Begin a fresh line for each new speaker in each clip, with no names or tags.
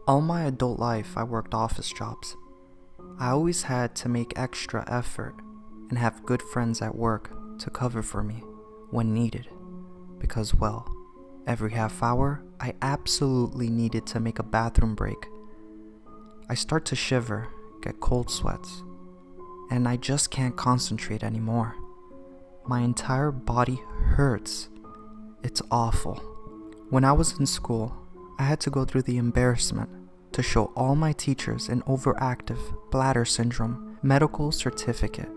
All my adult life, I worked office jobs. I always had to make extra effort and have good friends at work to cover for me when needed. Because, well, every half hour, I absolutely needed to make a bathroom break. I start to shiver, get cold sweats, and I just can't concentrate anymore. My entire body hurts. It's awful. When I was in school, I had to go through the embarrassment to show all my teachers an overactive bladder syndrome medical certificate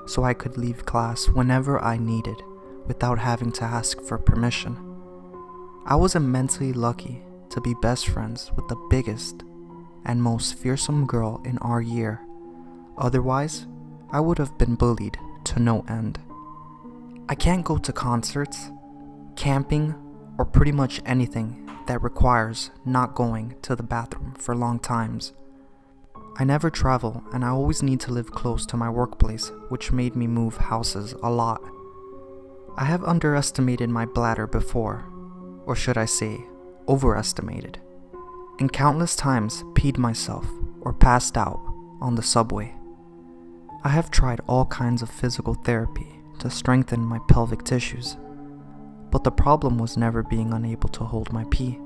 so I could leave class whenever I needed without having to ask for permission. I was immensely lucky to be best friends with the biggest and most fearsome girl in our year. Otherwise, I would have been bullied to no end. I can't go to concerts, camping, or pretty much anything that requires not going to the bathroom for long times. I never travel and I always need to live close to my workplace, which made me move houses a lot. I have underestimated my bladder before, or should I say, overestimated, and countless times peed myself or passed out on the subway. I have tried all kinds of physical therapy to strengthen my pelvic tissues, but the problem was never being unable to hold my pee.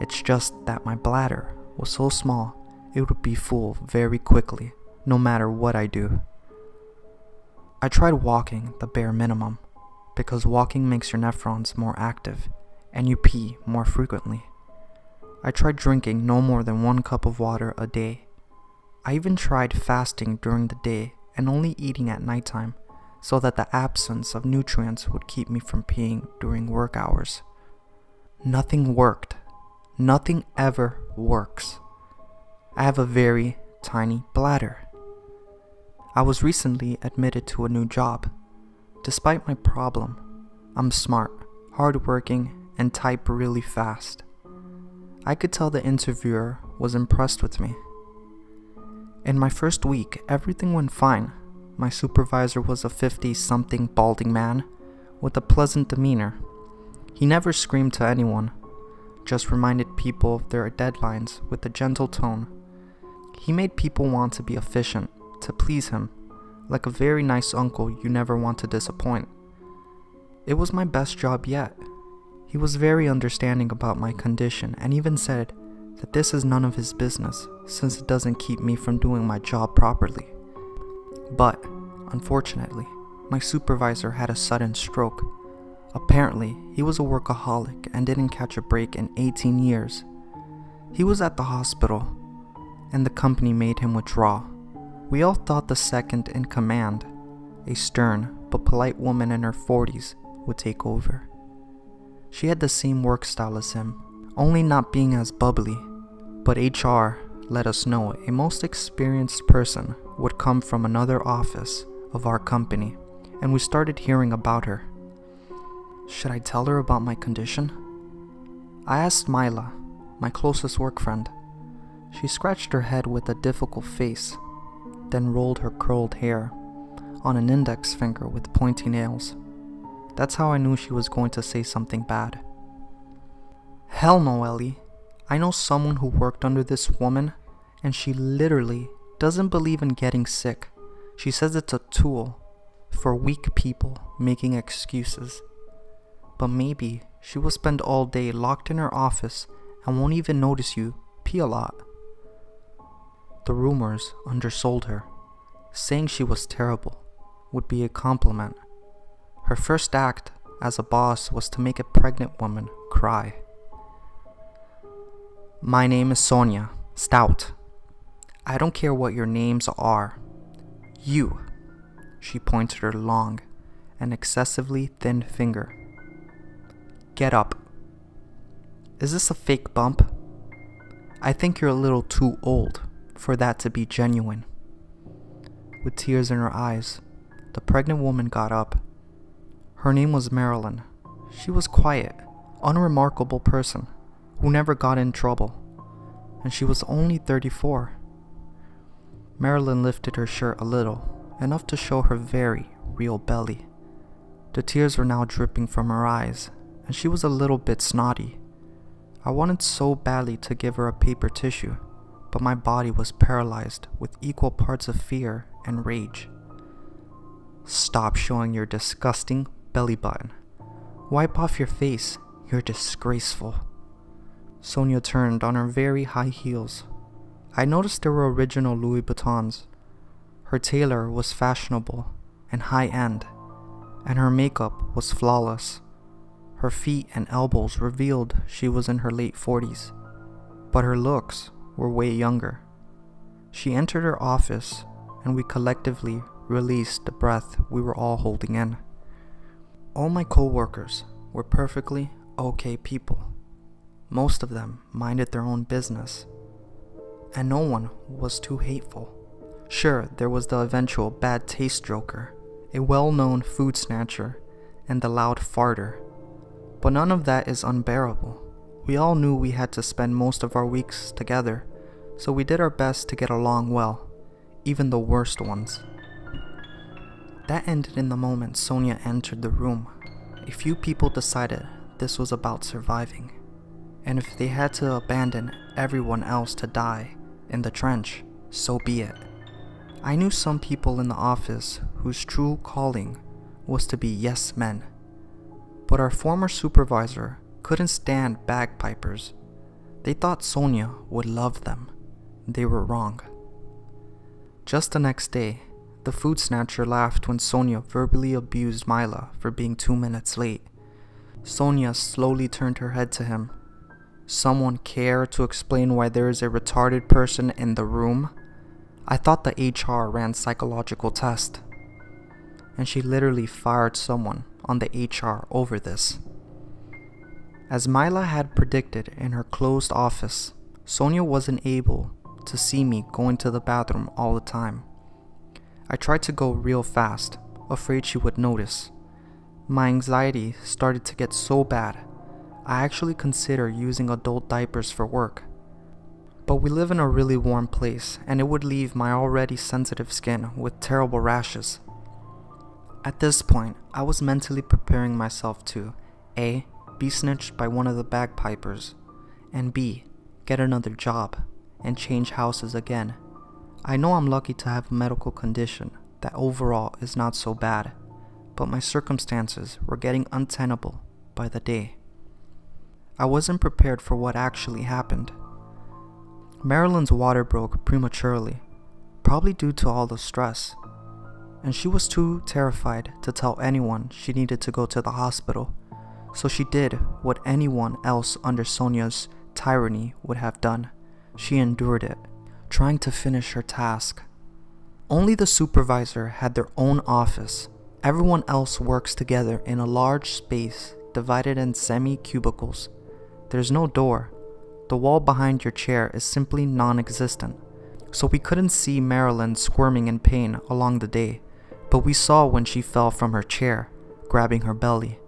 It's just that my bladder was so small it would be full very quickly, no matter what I do. I tried walking the bare minimum, because walking makes your nephrons more active, and you pee more frequently. I tried drinking no more than 1 cup of water a day. I even tried fasting during the day and only eating at nighttime, so that the absence of nutrients would keep me from peeing during work hours. Nothing worked. Nothing ever works. I have a very tiny bladder. I was recently admitted to a new job. Despite my problem, I'm smart, hardworking, and type really fast. I could tell the interviewer was impressed with me. In my first week, everything went fine. My supervisor was a 50-something balding man with a pleasant demeanor. He never screamed to anyone, just reminded people of their deadlines with a gentle tone. He made people want to be efficient, to please him, like a very nice uncle you never want to disappoint. It was my best job yet. He was very understanding about my condition and even said that this is none of his business since it doesn't keep me from doing my job properly. But, unfortunately, my supervisor had a sudden stroke. Apparently, he was a workaholic and didn't catch a break in 18 years. He was at the hospital, and the company made him withdraw. We all thought the second in command, a stern but polite woman in her 40s, would take over. She had the same work style as him, only not being as bubbly, but HR let us know a most experienced person would come from another office of our company, and we started hearing about her. Should I tell her about my condition? I asked Mila, my closest work friend. She scratched her head with a difficult face, then rolled her curled hair on an index finger with pointy nails. That's how I knew she was going to say something bad. Hell no, Ellie. I know someone who worked under this woman, and she literally doesn't believe in getting sick. She says it's a tool for weak people making excuses. But maybe she will spend all day locked in her office and won't even notice you pee a lot. The rumors undersold her. Saying she was terrible would be a compliment. Her first act as a boss was to make a pregnant woman cry. My name is Sonia Stout. I don't care what your names are. You, she pointed her long and excessively thin finger. Get up. Is this a fake bump? I think you're a little too old for that to be genuine. With tears in her eyes, the pregnant woman got up. Her name was Marilyn. She was quiet, unremarkable person who never got in trouble, and she was only 34. Marilyn lifted her shirt a little, enough to show her very real belly. The tears were now dripping from her eyes, and she was a little bit snotty. I wanted so badly to give her a paper tissue, but my body was paralyzed with equal parts of fear and rage. Stop showing your disgusting belly button. Wipe off your face, you're disgraceful. Sonia turned on her very high heels. I noticed they were original Louis Vuittons. Her tailor was fashionable and high-end, and her makeup was flawless. Her feet and elbows revealed she was in her late 40s, but her looks were way younger. She entered her office, and we collectively released the breath we were all holding in. All my co-workers were perfectly okay people. Most of them minded their own business, and no one was too hateful. Sure, there was the eventual bad taste joker, a well-known food snatcher, and the loud farter. But none of that is unbearable. We all knew we had to spend most of our weeks together, so we did our best to get along well, even the worst ones. That ended in the moment Sonia entered the room. A few people decided this was about surviving, and if they had to abandon everyone else to die in the trench, so be it. I knew some people in the office whose true calling was to be yes men, but our former supervisor couldn't stand bagpipers. They thought Sonia would love them. They were wrong. Just the next day, the food snatcher laughed when Sonia verbally abused Mila for being 2 minutes late. Sonia slowly turned her head to him. Someone care to explain why there is a retarded person in the room? I thought the HR ran psychological tests. And she literally fired someone on the HR over this. As Mila had predicted in her closed office, Sonia wasn't able to see me going to the bathroom all the time. I tried to go real fast, afraid she would notice. My anxiety started to get so bad, I actually considered using adult diapers for work. But we live in a really warm place, and it would leave my already sensitive skin with terrible rashes. At this point, I was mentally preparing myself to A. Be snitched by one of the bagpipers, and B. Get another job and change houses again. I know I'm lucky to have a medical condition that overall is not so bad, but my circumstances were getting untenable by the day. I wasn't prepared for what actually happened. Marilyn's water broke prematurely, probably due to all the stress, and she was too terrified to tell anyone she needed to go to the hospital, so she did what anyone else under Sonia's tyranny would have done. She endured it, trying to finish her task. Only the supervisor had their own office. Everyone else works together in a large space divided in semi-cubicles. There's no door. The wall behind your chair is simply non-existent, so we couldn't see Marilyn squirming in pain along the day, but we saw when she fell from her chair, grabbing her belly.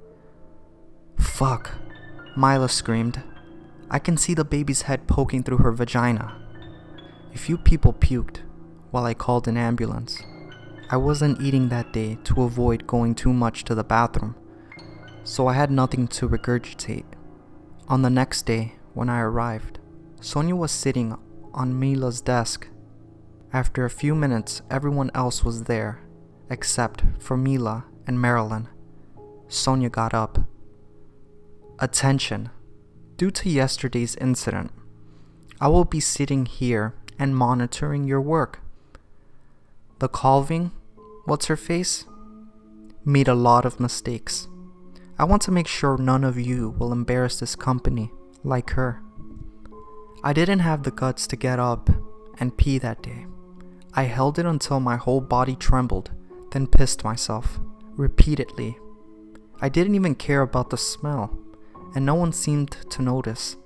"Fuck," Mila screamed. "I can see the baby's head poking through her vagina." A few people puked while I called an ambulance. I wasn't eating that day to avoid going too much to the bathroom, so I had nothing to regurgitate. On the next day, when I arrived, Sonia was sitting on Mila's desk. After a few minutes, everyone else was there, except for Mila and Marilyn. Sonia got up. "Attention. Due to yesterday's incident, I will be sitting here and monitoring your work. The Calving, what's her face, made a lot of mistakes. I want to make sure none of you will embarrass this company like her." I didn't have the guts to get up and pee that day. I held it until my whole body trembled, then pissed myself, repeatedly. I didn't even care about the smell, and no one seemed to notice.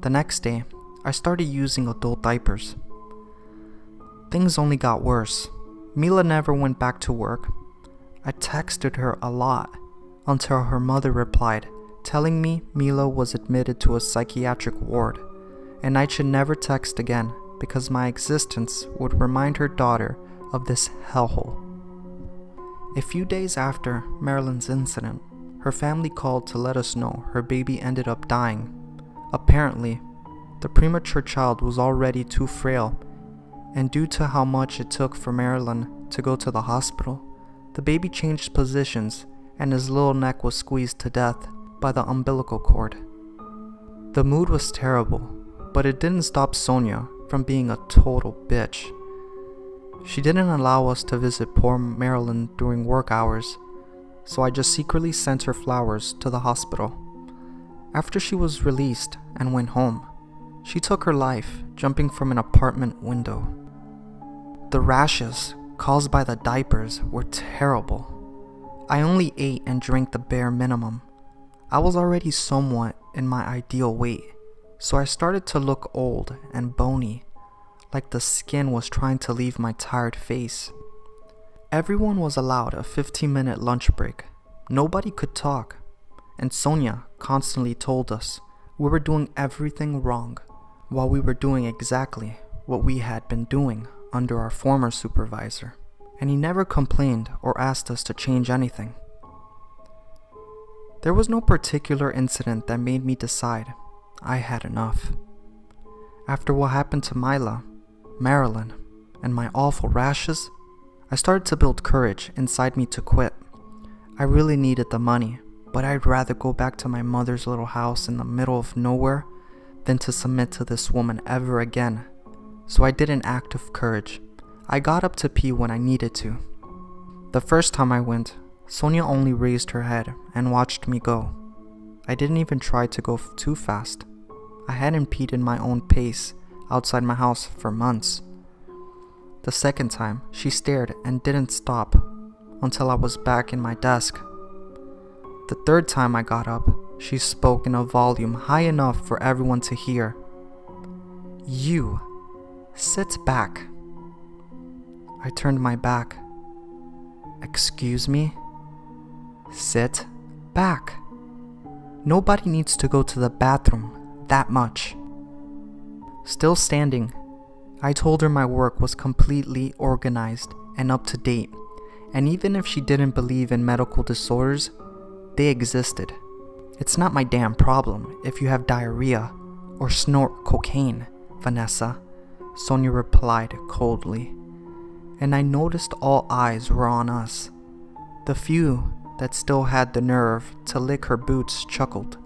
The next day, I started using adult diapers. Things only got worse. Mila never went back to work. I texted her a lot until her mother replied, telling me Mila was admitted to a psychiatric ward, and I should never text again because my existence would remind her daughter of this hellhole. A few days after Marilyn's incident, her family called to let us know her baby ended up dying. Apparently, the premature child was already too frail, and due to how much it took for Marilyn to go to the hospital, the baby changed positions and his little neck was squeezed to death by the umbilical cord. The mood was terrible, but it didn't stop Sonia from being a total bitch. She didn't allow us to visit poor Marilyn during work hours, so I just secretly sent her flowers to the hospital. After she was released and went home, she took her life jumping from an apartment window. The rashes caused by the diapers were terrible. I only ate and drank the bare minimum. I was already somewhat in my ideal weight, so I started to look old and bony, like the skin was trying to leave my tired face. Everyone was allowed a 15-minute lunch break. Nobody could talk, and Sonia constantly told us we were doing everything wrong, while we were doing exactly what we had been doing under our former supervisor, and he never complained or asked us to change anything. There was no particular incident that made me decide I had enough. After what happened to Mila, Marilyn, and my awful rashes, I started to build courage inside me to quit. I really needed the money, but I'd rather go back to my mother's little house in the middle of nowhere than to submit to this woman ever again. So I did an act of courage. I got up to pee when I needed to. The first time I went, Sonia only raised her head and watched me go. I didn't even try to go too fast. I hadn't peed in my own pace outside my house for months. The second time, she stared and didn't stop until I was back in my desk. The third time I got up, she spoke in a volume high enough for everyone to hear. "You, sit back." I turned my back. "Excuse me?" "Sit back. Nobody needs to go to the bathroom that much." Still standing, I told her my work was completely organized and up to date, and even if she didn't believe in medical disorders, they existed. It's not my damn problem if you have diarrhea or snort cocaine, Vanessa, Sonia replied coldly, and I noticed all eyes were on us. The few that still had the nerve to lick her boots chuckled.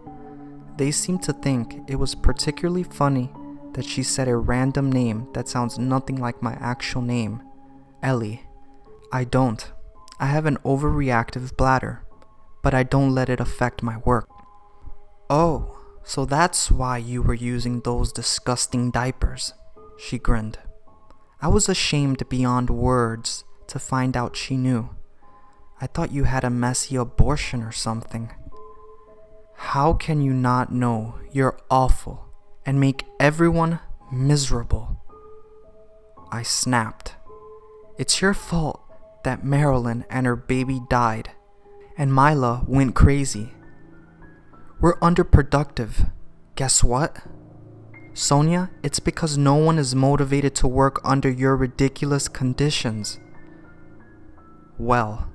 They seemed to think it was particularly funny that she said a random name that sounds nothing like my actual name, Ellie. I don't. I have an overreactive bladder, but I don't let it affect my work. "Oh, so that's why you were using those disgusting diapers," she grinned. I was ashamed beyond words to find out she knew. I thought you had a messy abortion or something. "How can you not know you're awful and make everyone miserable?" I snapped. "It's your fault that Marilyn and her baby died, and Mila went crazy. We're underproductive. Guess what? Sonia, it's because no one is motivated to work under your ridiculous conditions." "Well,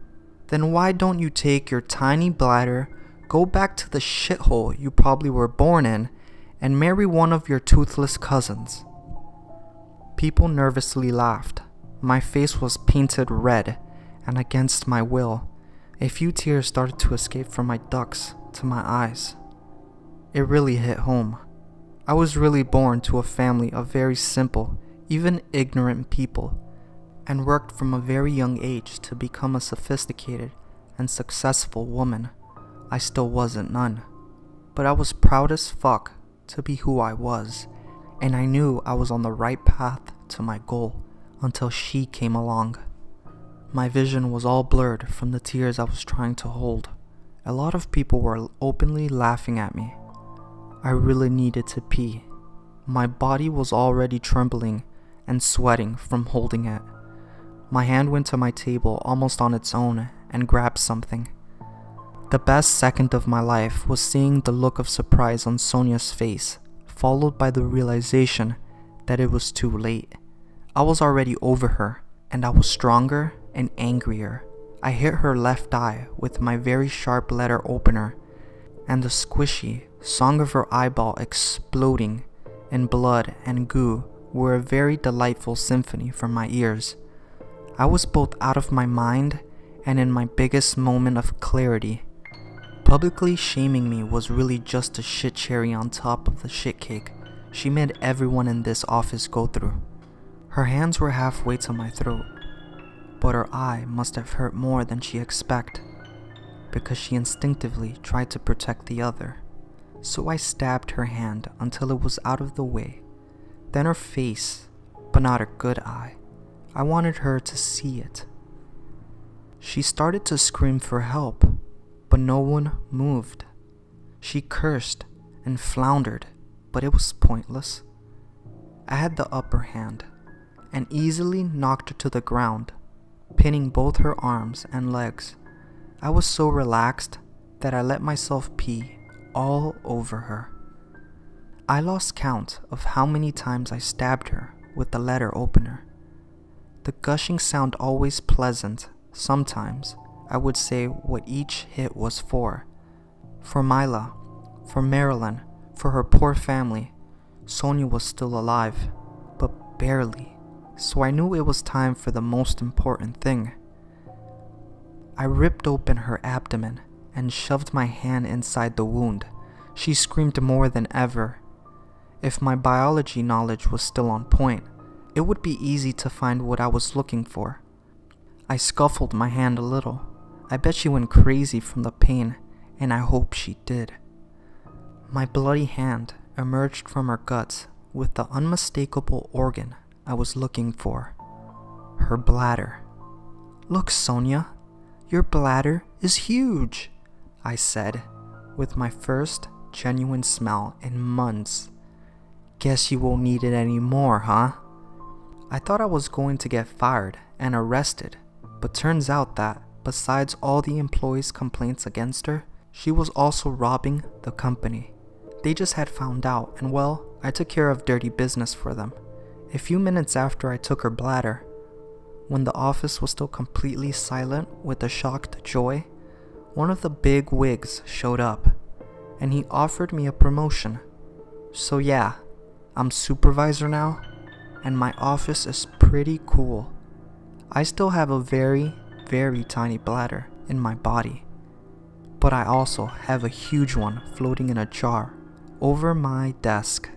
then why don't you take your tiny bladder, go back to the shithole you probably were born in, and marry one of your toothless cousins?" People nervously laughed. My face was painted red, and against my will, a few tears started to escape from my ducts to my eyes. It really hit home. I was really born to a family of very simple, even ignorant people, and worked from a very young age to become a sophisticated and successful woman. I still wasn't none, but I was proud as fuck to be who I was, and I knew I was on the right path to my goal until she came along. My vision was all blurred from the tears I was trying to hold. A lot of people were openly laughing at me. I really needed to pee. My body was already trembling and sweating from holding it. My hand went to my table almost on its own and grabbed something. The best second of my life was seeing the look of surprise on Sonia's face, followed by the realization that it was too late. I was already over her, and I was stronger and angrier. I hit her left eye with my very sharp letter opener, and the squishy, song of her eyeball exploding in blood and goo were a very delightful symphony for my ears. I was both out of my mind and in my biggest moment of clarity. Publicly shaming me was really just a shit cherry on top of the shit cake she made everyone in this office go through. Her hands were halfway to my throat, but her eye must have hurt more than she expected, because she instinctively tried to protect the other. So I stabbed her hand until it was out of the way. Then her face, but not her good eye. I wanted her to see it. She started to scream for help, but no one moved. She cursed and floundered, but it was pointless. I had the upper hand and easily knocked her to the ground, pinning both her arms and legs. I was so relaxed that I let myself pee all over her. I lost count of how many times I stabbed her with the letter opener. The gushing sound always pleasant. Sometimes I would say what each hit was for. For Mila, for Marilyn, for her poor family. Sonia was still alive, but barely, so I knew it was time for the most important thing. I ripped open her abdomen and shoved my hand inside the wound. She screamed more than ever. If my biology knowledge was still on point, it would be easy to find what I was looking for. I scuffled my hand a little. I bet she went crazy from the pain, and I hope she did. My bloody hand emerged from her guts with the unmistakable organ I was looking for. Her bladder. "Look, Sonia, your bladder is huge," I said, with my first genuine smile in months. "Guess you won't need it anymore, huh?" I thought I was going to get fired and arrested, but turns out that, besides all the employees' complaints against her, she was also robbing the company. They just had found out, and well, I took care of dirty business for them. A few minutes after I took her bladder, when the office was still completely silent with a shocked joy, one of the big wigs showed up, and he offered me a promotion. So yeah, I'm supervisor now, and my office is pretty cool. I still have a very, very tiny bladder in my body, but I also have a huge one floating in a jar over my desk.